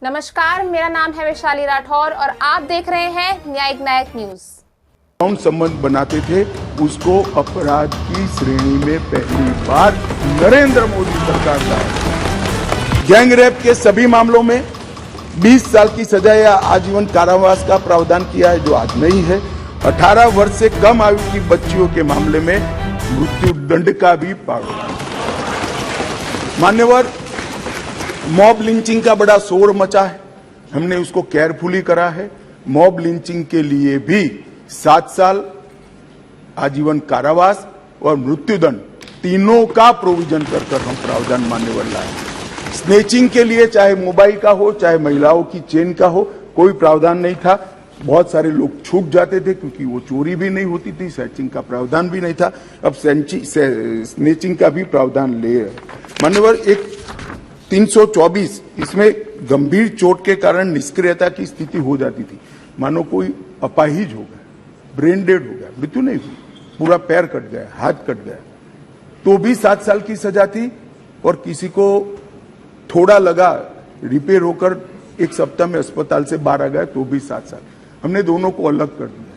नमस्कार, मेरा नाम है वैशाली राठौर और आप देख रहे हैं न्यायिक नायक न्यूज। कौन संबंध बनाते थे उसको अपराध की श्रेणी में पहली बार नरेंद्र मोदी सरकार लाए। गैंग रेप के सभी मामलों में 20 साल की सजा या आजीवन कारावास का प्रावधान किया है, जो आज नहीं है। 18 वर्ष से कम आयु की बच्चियों के मामले में मृत्यु दंड का भी प्रावधान। मान्यवर, मॉब लिंचिंग का बड़ा शोर मचा है, हमने उसको केयरफुली करा है। मॉब लिंचिंग के लिए भी 7 साल आजीवन कारावास और मृत्युदंड तीनों का प्रोविजन कर हम प्रावधान मान्यवर लाए। स्नेचिंग के लिए चाहे मोबाइल का हो चाहे महिलाओं की चेन का हो, कोई प्रावधान नहीं था। बहुत सारे लोग छूट जाते थे क्योंकि वो चोरी भी नहीं होती थी, स्नेचिंग का प्रावधान भी नहीं था। अब स्नेचिंग का भी प्रावधान ले मान्यवर। एक 324 इसमें गंभीर चोट के कारण निष्क्रियता की स्थिति हो जाती थी। मानो कोई अपाहिज हो गया, ब्रेन डेड हो गया, मृत्यु नहीं हुई, पूरा पैर कट गया, हाथ कट गया, तो भी 7 साल की सजा थी। और किसी को थोड़ा लगा, रिपेयर होकर 1 सप्ताह में अस्पताल से बाहर आ गया, तो भी 7 साल। हमने दोनों को अलग कर दिया।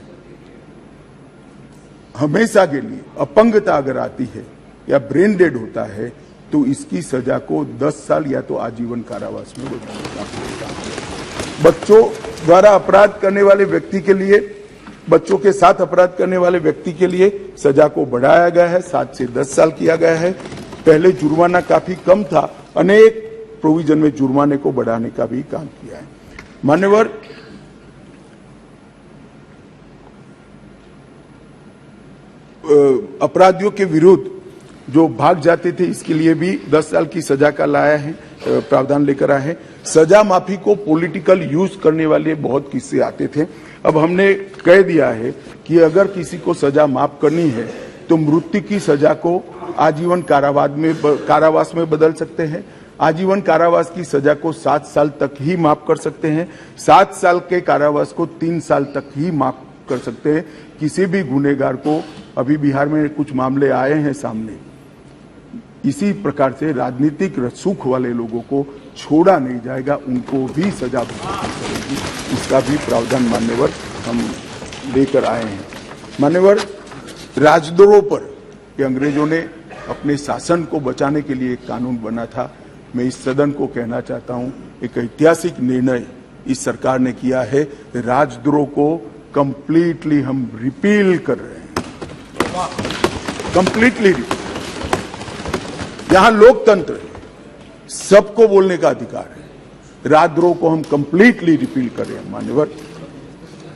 हमेशा के लिए अपंगता अगर आती है या ब्रेन डेड होता है तो इसकी सजा को 10 साल या तो आजीवन कारावास में बदलना। बच्चों द्वारा अपराध करने वाले व्यक्ति के लिए, बच्चों के साथ अपराध करने वाले व्यक्ति के लिए सजा को बढ़ाया गया है, 7 से 10 साल किया गया है। पहले जुर्माना काफी कम था, अनेक प्रोविजन में जुर्माने को बढ़ाने का भी काम किया है। मान्यवर, अपराधियों के विरुद्ध जो भाग जाते थे इसके लिए भी 10 साल की सजा का लाया है, प्रावधान लेकर आए हैं। सजा माफी को पॉलिटिकल यूज करने वाले बहुत किस्से आते थे। अब हमने कह दिया है कि अगर किसी को सजा माफ करनी है तो मृत्यु की सजा को आजीवन कारावास में बदल सकते हैं। आजीवन कारावास की सजा को 7 साल तक ही माफ कर सकते हैं। 7 साल के कारावास को 3 साल तक ही माफ कर सकते हैं। किसी भी गुनहगार को, अभी बिहार में कुछ मामले आए हैं सामने, इसी प्रकार से राजनीतिक रसूख वाले लोगों को छोड़ा नहीं जाएगा, उनको भी सजा भुगतनी पड़ेगी। इसका भी प्रावधान मान्यवर हम लेकर आए हैं। मान्यवर, राजद्रोह पर कि अंग्रेजों ने अपने शासन को बचाने के लिए एक कानून बना था। मैं इस सदन को कहना चाहता हूं, एक ऐतिहासिक निर्णय इस सरकार ने किया है। राजद्रोह को कंप्लीटली हम रिपील कर रहे हैं, कंप्लीटली। यहां लोकतंत्र है, सबको बोलने का अधिकार है। राजद्रोह को हम कंप्लीटली रिपील कर रहे हैं मान्यवर।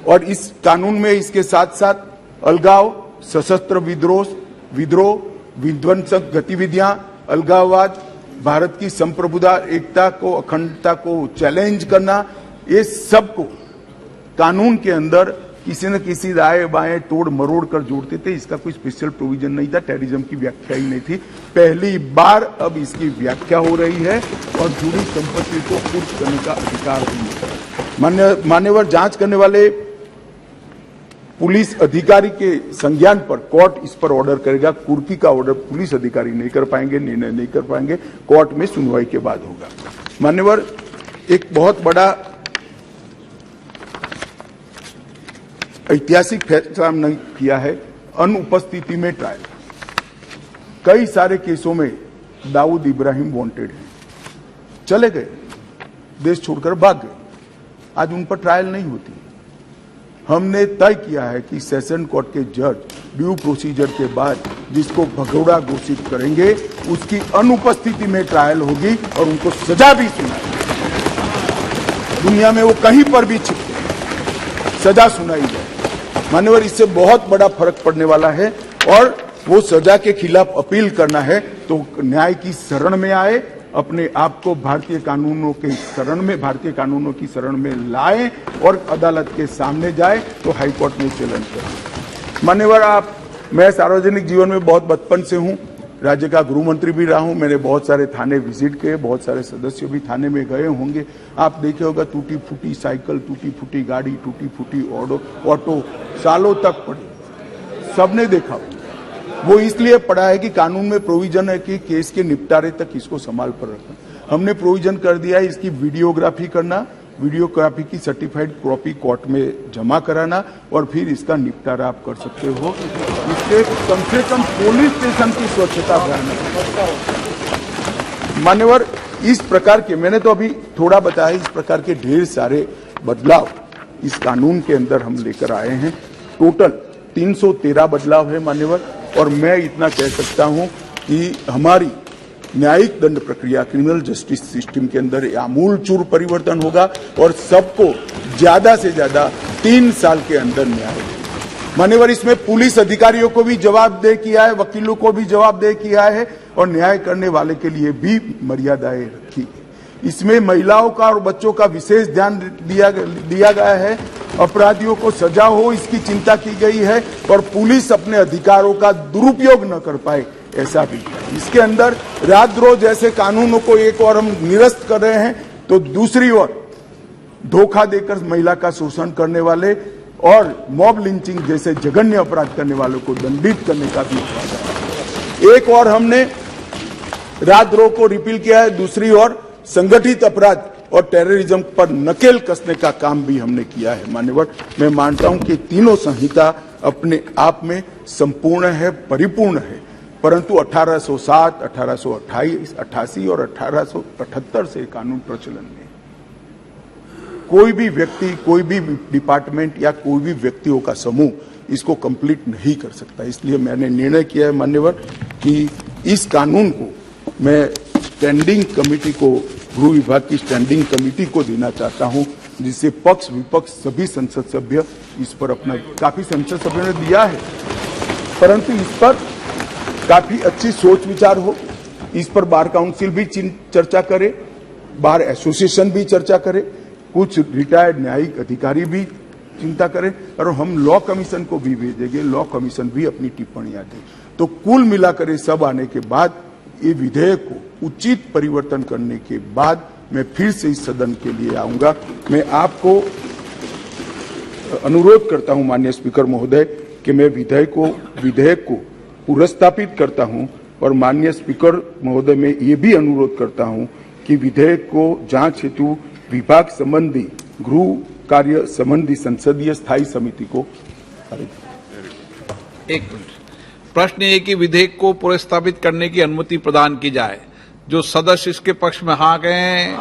और इस कानून में इसके साथ साथ अलगाव, सशस्त्र विद्रोह, विध्वंसक गतिविधियां, अलगाववाद, भारत की संप्रभुता, एकता को, अखंडता को चैलेंज करना, ये सब को कानून के अंदर किसी न किसी दाएं बाएं तोड़ मरोड़ कर जोड़ते थे। इसका कोई स्पेशल प्रोविजन नहीं था, टेररिज्म की व्याख्या ही नहीं थी। पहली बार अब इसकी व्याख्या हो रही है और जुड़ी संपत्ति को कुर्क करने का अधिकार भी। मान्यवर, जांच करने वाले पुलिस अधिकारी के संज्ञान पर कोर्ट इस पर ऑर्डर करेगा। कुर्की का ऑर्डर पुलिस अधिकारी नहीं कर पाएंगे, निर्णय नहीं कर पाएंगे, कोर्ट में सुनवाई के बाद होगा। मान्यवर, एक बहुत बड़ा ऐतिहासिक फैसला हमने किया है, अनुपस्थिति में ट्रायल। कई सारे केसों में दाऊद इब्राहिम वांटेड है, चले गए, देश छोड़कर भाग गए, आज उन पर ट्रायल नहीं होती। हमने तय किया है कि सेशन कोर्ट के जज ड्यू प्रोसीजर के बाद जिसको भगोड़ा घोषित करेंगे उसकी अनुपस्थिति में ट्रायल होगी और उनको सजा भी सुनाई। दुनिया में वो कहीं पर भी छिपके सजा सुनाई जाए। मान्यवर, इससे बहुत बड़ा फर्क पड़ने वाला है और वो सजा के खिलाफ अपील करना है तो न्याय की शरण में आए, अपने आप को भारतीय कानूनों की शरण में लाए और अदालत के सामने जाए तो हाईकोर्ट में चैलेंज करें। मान्यवर, मैं सार्वजनिक जीवन में बहुत बचपन से हूं, राज्य का गृह मंत्री भी रहा हूं। मैंने बहुत सारे थाने विजिट किए, बहुत सारे सदस्य भी थाने में गए होंगे। आप देखे होगा टूटी फूटी साइकिल, टूटी फूटी गाड़ी, टूटी फूटी ऑटो सालों तक पड़ी, सबने देखा। वो इसलिए पड़ा है कि कानून में प्रोविजन है कि केस के निपटारे तक इसको संभाल पर रखना। हमने प्रोविजन कर दिया है इसकी वीडियोग्राफी करना, वीडियोग्राफी की सर्टिफाइड कॉपी कोर्ट में जमा कराना और फिर इसका निपटारा आप कर सकते हो। इससे कम से कम पुलिस स्टेशन की स्वच्छता बढ़ाना। मान्यवर, इस प्रकार के मैंने तो अभी थोड़ा बताया, इस प्रकार के ढेर सारे बदलाव इस कानून के अंदर हम लेकर आए हैं। टोटल 313 बदलाव है मान्यवर, और मैं इतना कह सकता हूं कि हमारी न्यायिक दंड प्रक्रिया, क्रिमिनल जस्टिस सिस्टम के अंदर आमूलचूल परिवर्तन होगा और सबको ज्यादा से ज्यादा 3 साल के अंदर न्याय। मान्यवर, इसमें पुलिस अधिकारियों को भी जवाबदेह किया है, वकीलों को भी जवाबदेह किया है और न्याय करने वाले के लिए भी मर्यादाएं रखी है। इसमें महिलाओं का और बच्चों का विशेष ध्यान दिया गया है। अपराधियों को सजा हो इसकी चिंता की गई है और पुलिस अपने अधिकारों का दुरुपयोग न कर पाए, ऐसा भी है। इसके अंदर राजद्रोह जैसे कानूनों को एक और हम निरस्त कर रहे हैं, तो दूसरी ओर धोखा देकर महिला का शोषण करने वाले और मॉब लिंचिंग जैसे जघन्य अपराध करने वालों को दंडित करने का भी है। एक और हमने राजद्रोह को रिपील किया है, दूसरी ओर संगठित अपराध और टेररिज्म पर नकेल कसने का काम भी हमने किया है। मान्यवर, मैं मानता हूं कि तीनों संहिता अपने आप में संपूर्ण है, परिपूर्ण है, परंतु 1807, 1828, 88 और 1878 से कानून प्रचलन में कोई भी व्यक्ति, कोई भी डिपार्टमेंट या कोई भी व्यक्तियों का समूह इसको कंप्लीट नहीं कर सकता। इसलिए मैंने निर्णय किया है मान्यवर कि इस कानून को मैं स्टैंडिंग कमेटी को, गृह विभाग की स्टैंडिंग कमेटी को देना चाहता हूं, जिससे पक्ष विपक्ष सभी संसद सभ्य इस पर अपना, काफी संसद सभ्यों ने दिया है, परंतु इस पर काफी अच्छी सोच विचार हो। इस पर बार काउंसिल भी चर्चा करे, बार एसोसिएशन भी चर्चा करे, कुछ रिटायर्ड न्यायिक अधिकारी भी चिंता करें और हम लॉ कमीशन को भी भेजेंगे, लॉ कमीशन भी अपनी टिप्पणियां दे। तो कुल मिलाकर ये सब आने के बाद ये विधेयक को उचित परिवर्तन करने के बाद मैं फिर से इस सदन के लिए आऊंगा। मैं आपको अनुरोध करता हूं माननीय स्पीकर महोदय कि मैं विधेयक को पुनर्स्थापित करता हूं और माननीय स्पीकर महोदय मैं ये भी अनुरोध करता हूं कि विधेयक को जांच हेतु विभाग संबंधी गृह कार्य संबंधी संसदीय स्थायी समिति को। एक मिनट, प्रश्न ये कि विधेयक को पुनर्स्थापित करने की अनुमति प्रदान की जाए। जो सदस्य इसके पक्ष में हाँ कहें,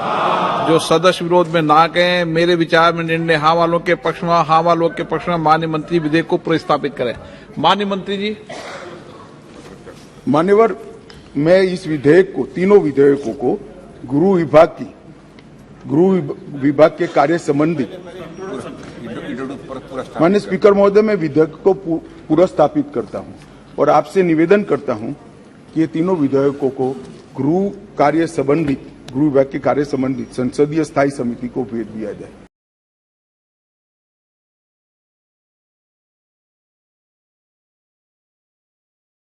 जो सदस्य विरोध में ना कहें। मेरे विचार में निर्णय हाँ वालों के पक्ष में, हाँ वालों के पक्ष में। माननीय मंत्री विधेयक को पुनर्स्थापित करें। माननीय मंत्री जी। मान्यवर, मैं इस विधेयक को, तीनों विधेयकों को गृह विभाग के कार्य संबंधी, माननीय स्पीकर महोदय मैं विधेयक को पुनर्स्थापित करता हूं और आपसे निवेदन करता हूं कि ये तीनों विधेयकों को गृह विभाग के कार्य संबंधी संसदीय स्थायी समिति को भेज दिया जाए।